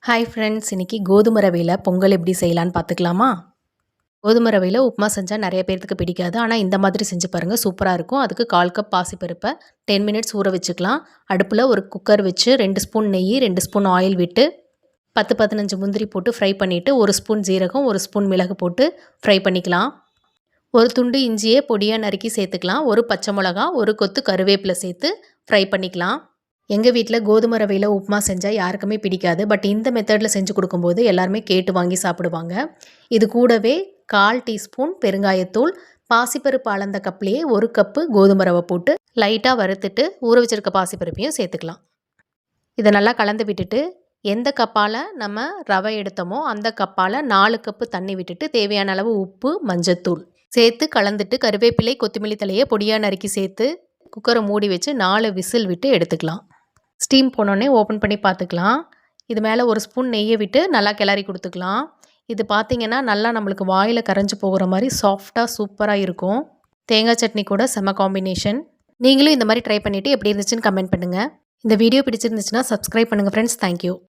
Hi friends, இன்றைக்கி கோதுமை ரவையில் பொங்கல் எப்படி செய்யலான்னு பார்த்துக்கலாமா? கோதுமை ரவையில் உப்புமா செஞ்சால் நிறைய பேர்த்துக்கு பிடிக்காது. ஆனால் இந்த மாதிரி செஞ்சு பாருங்கள், சூப்பராக இருக்கும். அதுக்கு 1/4 கப் பாசிப்பருப்பை 10 மினிட்ஸ் ஊற வச்சுக்கலாம். அடுப்பில் ஒரு குக்கர் வச்சு 2 ஸ்பூன் நெய், 2 ஸ்பூன் ஆயில் விட்டு 10-15 முந்திரி போட்டு ஃப்ரை பண்ணிவிட்டு 1 ஸ்பூன் ஜீரகம், 1 ஸ்பூன் மிளகு போட்டு ஃப்ரை பண்ணிக்கலாம். ஒரு துண்டு இஞ்சியை பொடியாக நறுக்கி சேர்த்துக்கலாம். ஒரு பச்சை மிளகா, ஒரு கொத்து கருவேப்பிலை சேர்த்து ஃப்ரை பண்ணிக்கலாம். எங்கள் வீட்டில் கோதுமை ரவையில் உப்புமா செஞ்சால் யாருக்குமே பிடிக்காது. பட் இந்த மெத்தடில் செஞ்சு கொடுக்கும்போது எல்லாருமே கேட்டு வாங்கி சாப்பிடுவாங்க. இது கூடவே 1/4 டீஸ்பூன் பெருங்காயத்தூள், பாசிப்பருப்பு அளந்த கப்லேயே 1 கப்பு கோதுமை ரவை போட்டு லைட்டாக வறுத்துட்டு ஊற வச்சுருக்க பாசிப்பருப்பையும் சேர்த்துக்கலாம். இதை நல்லா கலந்து விட்டுட்டு எந்த கப்பால் நம்ம ரவை எடுத்தோமோ அந்த கப்பால் 4 கப்பு தண்ணி விட்டுட்டு தேவையான அளவு உப்பு, மஞ்சத்தூள் சேர்த்து கலந்துட்டு கருவேப்பிலை, கொத்தமல்லி தலையை பொடியாக நறுக்கி சேர்த்து குக்கரை மூடி வச்சு 4 விசில் விட்டு எடுத்துக்கலாம். ஸ்டீம் போனோடனே ஓப்பன் பண்ணி பார்த்துக்கலாம். இது மேலே 1 ஸ்பூன் நெய்யை விட்டு நல்லா கிளறி கொடுத்துக்கலாம். இது பார்த்திங்கன்னா நல்லா நம்மளுக்கு வாயில் கரைஞ்சி போகிற மாதிரி சாஃப்டாக சூப்பராக இருக்கும். தேங்காய் சட்னி கூட செம்ம காம்பினேஷன். நீங்களும் இந்த மாதிரி ட்ரை பண்ணிவிட்டு எப்படி இருந்துச்சுன்னு கமெண்ட் பண்ணுங்கள். இந்த வீடியோ பிடிச்சிருந்துச்சுன்னா சப்ஸ்கிரைப் பண்ணுங்கள் ஃப்ரெண்ட்ஸ். தேங்க்யூ.